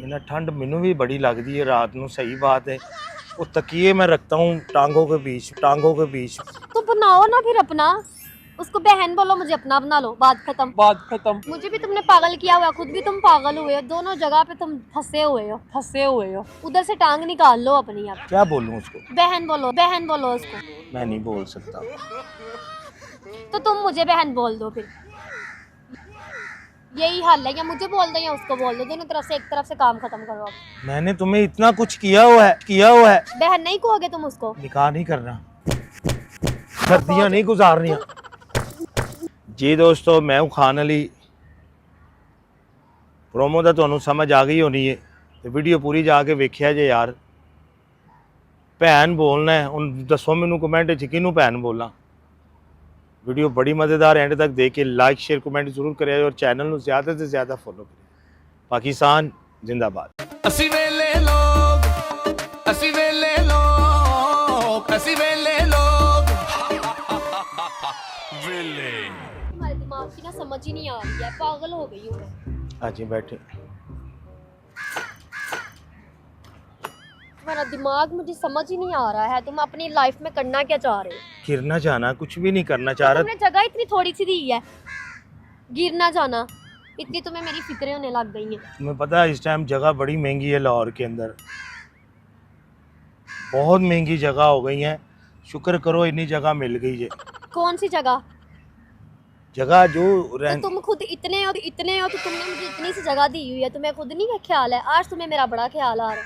ना ठंड मैनू भी बड़ी लगती है रात को। सही बात है। वो तकिए मैं रखता हूँ टांगों के बीच। तो बनाओ ना फिर अपना। उसको बहन बोलो, मुझे अपना बना लो। बात खत्म। मुझे भी तुमने पागल किया हुआ, खुद भी तुम पागल हुए हो। दोनों जगह पे तुम फंसे हुए हो। उधर से टांग निकाल लो अपनी। आप क्या बोलूँ उसको? बहन बोलो उसको। मैं नहीं बोल सकता। तो तुम मुझे बहन बोल दो फिर। यही हाल है, या मुझे बोल दो या उसको बोल दो। दोनों तरफ से, एक तरफ से काम खत्म करो अब। मैंने तुम्हें इतना कुछ किया हुआ है। बहन नहीं कहोगे तुम उसको? निकाह नहीं करना, सर्दियां नहीं गुजारनियां। जी दोस्तों, मैं हूँ खान अली। प्रोमो तो ਤੁਹਾਨੂੰ समझ आ गई होनी है, तो वीडियो पूरी जाके वेख्या जे यार। भैन बोलना है हुण दसो मैनू कमेंट च किनू भैन बोलना। वीडियो बड़ी मज़ेदार, एंड तक देख के लाइक शेयर कमेंट जरूर करें और चैनल को ज़्यादा से ज़्यादा फॉलो करें। पाकिस्तान जिंदाबाद। असी वेले लोग वेले। तुम्हारे दिमाग की ना समझ ही नहीं आ रही है, पागल हो गई हूँ मैं। हाँ जी बैठे। तुम्हारा दिमाग मुझे समझ ही नहीं आ रहा है। तुम अपनी लाइफ में करना क्या चाह रहे हो? गिरना जाना, कुछ भी नहीं करना चाह रहा। तुमने जगह इतनी थोड़ी सी दी है, गिरना जाना इतनी तुम्हें मेरी फिक्रें होने लग गई हैं। तुम्हें पता है इस टाइम जगह बड़ी महंगी है लाहौर के अंदर, बहुत महंगी जगह हो गई है। शुक्र करो इतनी जगह मिल गई है। कौन सी जगह जो तो तुम खुद इतने हो तो तुमने मुझे इतनी सी जगह दी हुई है। तुम्हें खुद नहीं ख्याल है? आज तुम्हें मेरा बड़ा ख्याल आ रहा है।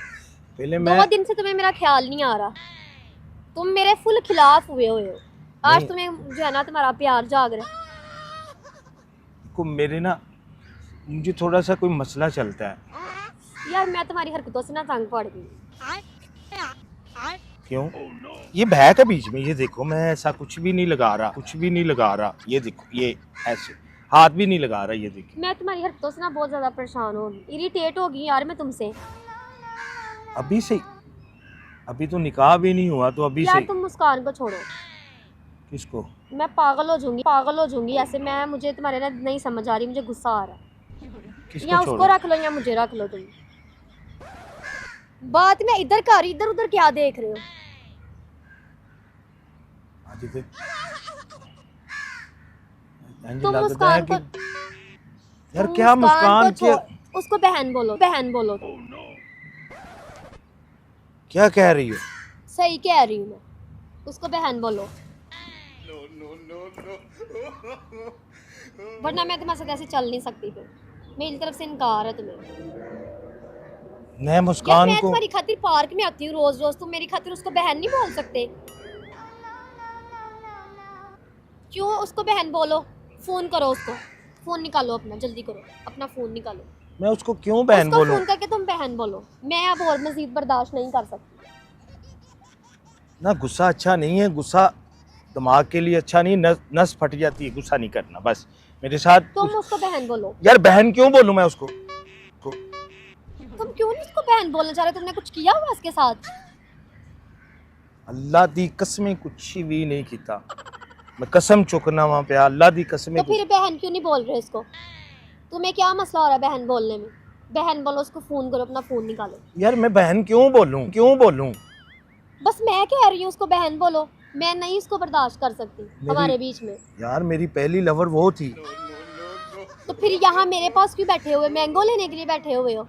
पहले 2 दिन से तुम्हें मेरा ख्याल नहीं आ रहा। तुम मेरे फुल खिलाफ हुए हो। आज तुम्हें जो है ना, तुम्हारा प्यार जाग रहा है। को मेरे ना, मुझे थोड़ा सा कोई मसला चलता है यार मैं तुम्हारी हरकतों से ना तंग पड़ गई। क्यों? ये बहक है बीच में, ये देखो मैं ऐसा कुछ भी नहीं लगा रहा। ये देखो, ये ऐसे हाथ भी नहीं लगा रहा। ये देखो मैं तुम्हारी हरकतों से ना बहुत ज्यादा परेशान हो गई, इरिटेट हो गई यार मैं तुमसे। अभी से, अभी तो निकाह भी नहीं हुआ तो अभी यार से। तुम मुस्कान को छोड़ो। किसको? मैं पागल हो जाऊंगी ऐसे। मुझे तुम्हारे ना नहीं समझ आ रही, मुझे गुस्सा आ रहा है। किसको या उसको रख लो या मुझे रख लो। तुम बात में इधर कर, इधर उधर क्या देख रहे हो? तुम मुस्कान को, यार क्या मुस्कान के, उसको बहन बोलो तुम। क्या कह रही हो? सही कह रही हूँ मैं, उसको बहन बोलो। वरना मैं तुम्हारे साथ ऐसे चल नहीं सकती। फिर मेरी तरफ से इनकार है तुम्हें। मैं मुस्कान मैं को, तुम्हारी खातिर पार्क में आती हूँ रोज। तुम मेरी खातिर उसको बहन नहीं बोल सकते? क्यों? उसको बहन बोलो। फोन करो उसको, फोन निकालो अपना, जल्दी करो अपना फोन निकालो। मैं उसको क्यों बहन उसको बोलूं? फोन करके तुम बहन बोलो। मैं अब और मजीद बर्दाश्त नहीं कर सकती। ना गुस्सा अच्छा नहीं है, गुस्सा दिमाग के लिए अच्छा नहीं, नस फट जाती है। गुस्सा नहीं करना बस मेरे साथ। तुम उसको बहन बोलो। यार बहन क्यों बोलूं मैं उसको? तुम क्यों नहीं उसको बहन बोलना चाह रहे? तुमने कुछ किया हुआ उसके साथ? अल्लाह दी कसमें कुछ भी नहीं किया। मैं कसम चुकना वहां पे, अल्लाह दी कसमें। तो फिर बहन क्यों नहीं बोल रहे उसको? तुम्हें क्या मसला हो रहा है बहन बोलने में? बहन बोलो, उसको फोन करो, अपना फोन निकालो। यार मैं बहन क्यों बोलूं? बस मैं कह रही हूँ उसको बहन बोलो। मैं नहीं इसको बर्दाश्त कर सकती हमारे बीच में। यार मेरी पहली लवर वो थी। तो फिर यहाँ मेरे पास क्यों बैठे हुए? मैंगो लेने के लिए बैठे हुए हो?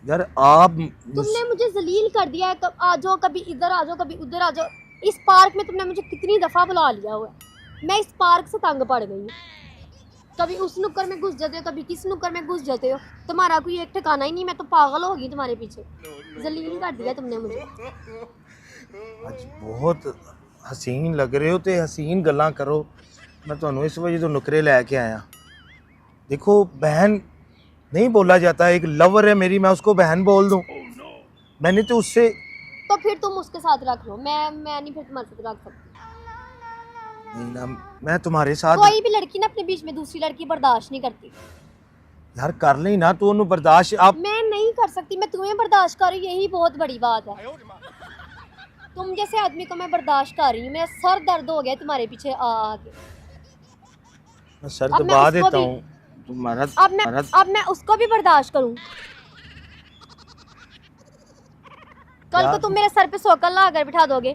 यार आप तुमने मुझे जलील कर दिया है। आ जाओ, कभी इधर आ जाओ, कभी उधर आ जाओ। इस पार्क में तुमने मुझे कितनी दफा बुला लिया हुआ है। मैं इस पार्क से तंग पड़ गई हूँ। कभी उस नुक्कर में घुस जाते हो, कभी किस नुक्कर में घुस जाते हो। तुम्हारा कोई एक ठिकाना ही नहीं। मैं तो पागल हो गई तुम्हारे पीछे। जलील कर दिया तुमने मुझे। आज बहुत हसीन लग रहे हो, तो हसीन गल्लां करो। मैं तो इस वजह तो नुकरे लैके आया। देखो बहन नहीं बोला जाता, एक लवर है मेरी, मैं उसको बहन बोल दूं? मैंने तो उससे, तो फिर तुम उसके साथ रख लो। मैं नहीं फिर तुम्हारे साथ रख सकती। नहीं ना, मैं तुम्हारे साथ। कोई भी लड़की ना अपने बीच में दूसरी लड़की बर्दाश्त नहीं करती। यार कर ली ना तू उन्हें बर्दाश्त। आप मैं नहीं कर सकती। मैं तुम्हें बर्दाश्त कर रही हूँ, यही बहुत बड़ी बात है। तुम जैसे आदमी को मैं बर्दाश्त कर रही हूँ। मेरा सर दर्द हो गया तुम्हारे पीछे आ के। मैं सर दबा देता हूँ। तुम्हारा अब मैं उसको भी बर्दाश्त करूं? कल क्या? को तुम मेरे सर पे सोकन ला कर बिठा दोगे,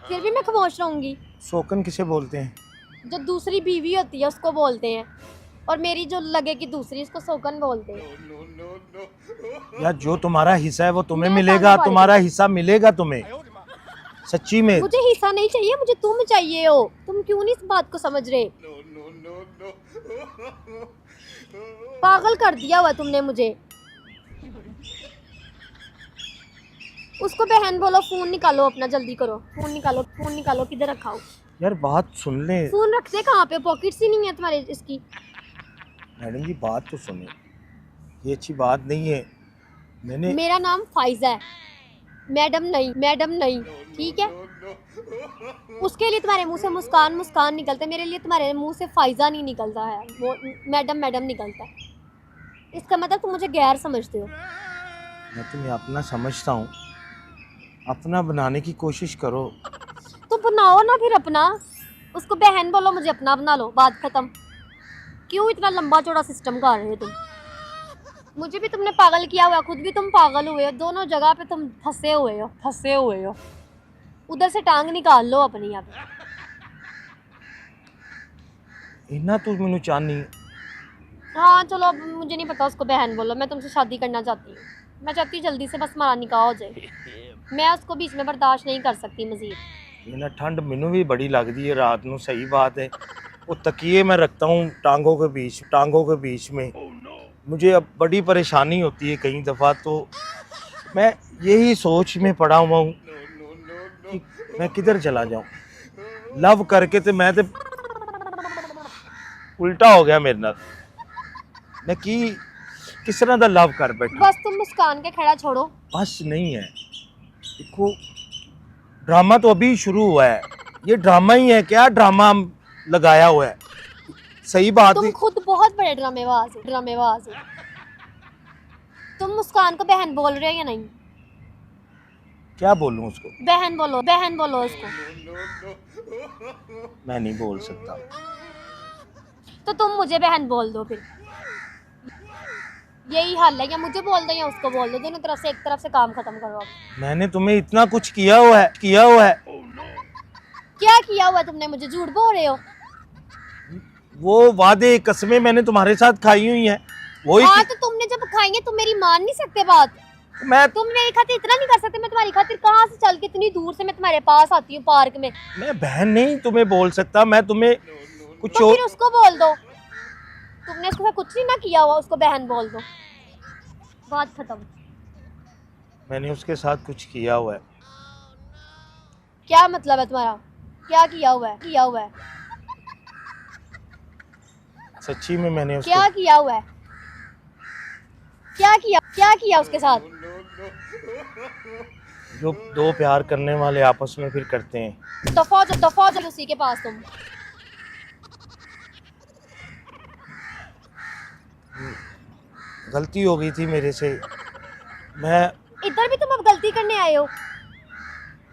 फिर भी मैं खामोश रहूंगी? शोकन किसे बोलते हैं? जो दूसरी बीवी होती है उसको बोलते हैं, और मेरी जो लगेगी दूसरी, उसको सोकन बोलते हैं। यार जो तुम्हारा हिस्सा है वो तुम्हें मैं मिलेगा, ताने वाली तुम्हारा हिस्सा मिलेगा तुम्हें, सच्ची में। मुझे हिस्सा नहीं चाहिए, मुझे तुम चाहिए हो। तुम क्यों नहीं इस बात को समझ रहे? पागल कर दिया हुआ तुमने मुझे। उसको बहन बोलो, फोन निकालो अपना, जल्दी करो, फोन निकालो, फोन निकालो। किधर रखा हो यार बात सुन ले फोन? रखते कहाँ पे? पॉकेट्स ही नहीं है तुम्हारे इसकी। मैडम जी, बात तो सुने, ये अच्छी बात नहीं है। मैंने मेरा नाम फाइजा है, मैडम नहीं, मैडम नहीं, ठीक है? उसके लिए तुम्हारे मुंह से मुस्कान मुस्कान निकलता है, मेरे लिए तुम्हारे मुंह से फाइजा नहीं निकलता है, वो मैडम मैडम निकलता है। इसका मतलब तुम मुझे गैर समझते हो। मैं तुम्हें अपना समझता हूँ, अपना बनाने की कोशिश करो। तो बनाओ ना फिर अपना। उसको बहन बोलो, मुझे अपना बना लो, बात खत्म। क्यों इतना लंबा चौड़ा सिस्टम कर रहे हो तुम? मुझे भी तुमने पागल किया हुआ, खुद भी तुम पागल हुए हो, दोनों जगह पे तुम फंसे हुए हो। उधर से टांग निकाल लो अपनी। अब इतना तू मैनू चाहनी? हाँ चलो, अब मुझे नहीं पता, उसको बहन बोलो। मैं तुमसे शादी करना चाहती हूँ, मैं चाहती हूँ जल्दी से बस हमारा निकाह हो जाए। मैं उसको बीच में बर्दाश्त नहीं कर सकती मजीद। इतना ठंड मैनू भी बड़ी लगती है रात को, सही बात है। वो तकिए मैं रखता हूँ टांगों के बीच में। मुझे अब बड़ी परेशानी होती है कई दफ़ा, तो मैं यही सोच में पड़ा हुआ हूँ कि मैं किधर चला जाऊँ। लव करके तो मैं तो उल्टा हो गया मेरे नाल। मैं किस तरह का लव कर बैठा। बस तुम मुस्कान के खड़ा छोड़ो। बस नहीं है, देखो ड्रामा तो अभी शुरू हुआ है, ये ड्रामा ही है क्या? ड्रामा लगाया हुआ है, सही बात तुम है। खुद बहुत बड़े ड्रामेबाज हो। तुम मुस्कान को बहन बोल रहे हो या नहीं? क्या बोलूं उसको? बहन बोलो उसको। मैं नहीं बोल सकता। तो तुम मुझे बहन बोल दो फिर। यही हल है, या मुझे बोल दो या उसको बोल दो, दोनों तरफ से, एक तरफ से काम खत्म करो अब। मैंने तुम्हें इतना कुछ किया हुआ है। क्या किया हुआ तुमने? मुझे झूठ बोल रहे हो। वो वादे कसमें मैंने तुम्हारे साथ खाई हुई हैं, वही हाँ, तो तुमने जब खाएंगे तुम मेरी मान नहीं सकते बात। मैं तुम मेरी खातिर इतना नहीं कर सकते। मैं तुम्हारी खातिर कहाँ से चल के इतनी दूर से मैं तुम्हारे पास आती हूँ पार्क में। मैं बहन नहीं तुम्हें बोल सकता, मैं तुम्हें कुछ तो और। फिर उसको बोल दो। तुमने उसके साथ कुछ नहीं ना किया हुआ, उसको बहन बोल दो, बात खत्म। मैंने उसके साथ कुछ किया हुआ है। क्या मतलब है तुम्हारा? क्या किया हुआ है? सच्ची में मैंने उसको क्या किया हुआ है? क्या किया उसके साथ? जो दो प्यार करने वाले आपस में फिर करते हैं। दफा जो उसी के पास तुम। गलती हो गई थी मेरे से। मैं इधर भी तुम अब गलती करने आए हो?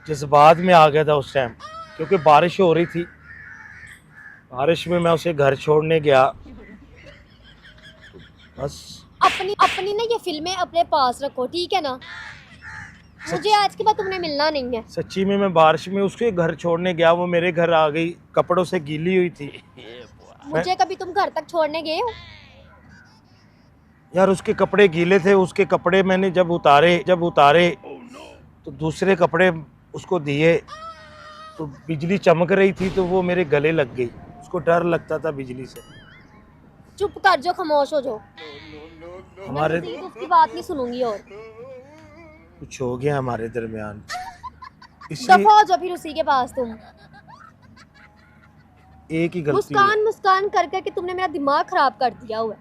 जज्बात में आ गया था उस टाइम, क्योंकि बारिश हो रही थी। बारिश में मैं उसे घर छोड़ने गया, बस। अपनी ना ये फिल्में अपने पास रखो, ठीक है ना? मुझे आज के बाद तुमने मिलना नहीं है। सच्ची में मैं बारिश में उसके घर छोड़ने गया, वो मेरे घर आ गई, कपड़ों से गीली हुई थी। मुझे कभी तुम घर तक छोड़ने गए हो? यार उसके कपड़े गीले थे, उसके कपड़े मैंने जब उतारे तो दूसरे कपड़े उसको दिए, तो बिजली चमक रही थी, तो वो मेरे गले लग गई। उसको डर लगता था बिजली से। चुप कर जो, खामोश हो जो। हमारे मैं उसकी बात नहीं सुनूंगी और। कुछ हो गया हमारे दरमियान, इसलिए दफा हो जो फिर उसी के पास तुम। एक ही गलती हुई। मुस्कान कर करके तुमने मेरा दिमाग खराब कर दिया हुआ है।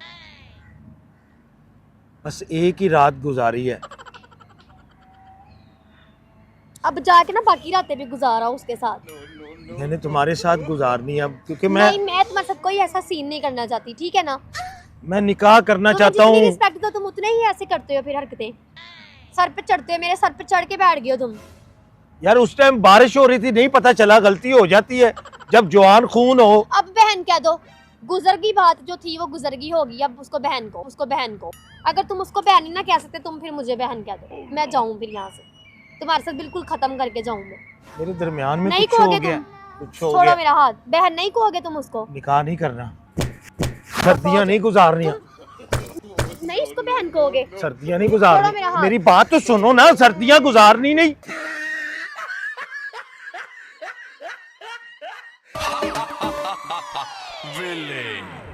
बस एक ही रात गुजारी है। अब जाके ना बाकी रातें भी गुजारा उसके साथ। मैंने तुम्हारे साथ गुजारनी है अब, क्योंकि मैं तुम्हारे साथ कोई ऐसा सीन नहीं करना चाहती, ठीक है ना? मैं निकाह करना चाहता हूँ। रिस्पेक्ट दो, तुम उतने ही ऐसे करते हो फिर हरकतें। सर पे चढ़ते हो, मेरे सर पे चढ़ के बैठ गए हो तुम। यार उस टाइम बारिश हो रही थी, नहीं पता चला, गलती हो जाती है जब जवान खून हो। अब बहन कह दो, गुजर गई बात जो थी वो गुजर गई होगी, अब उसको बहन को। अगर तुम उसको बहन ही ना कह सकते तुम फिर मुझे बहन कह दो, मैं जाऊं फिर यहाँ से, तुम्हारे साथ बिल्कुल खत्म करके जाऊं मैं। मेरे दरमियान में नहीं कुछ हो कहोगे गया, तुम, कुछ हो छोड़ो गया। मेरा हाथ, बहन नहीं कहोगे तुम उसको, निकाह नहीं करना, सर्दियां नहीं गुजारनियां, नहीं उसको बहन कहोगे। सर्दियां नहीं छोड़ो गुजारनी। मेरा हाथ। मेरी बात तो सुनो ना, सर्दियां गुजारनी नहीं। Villain.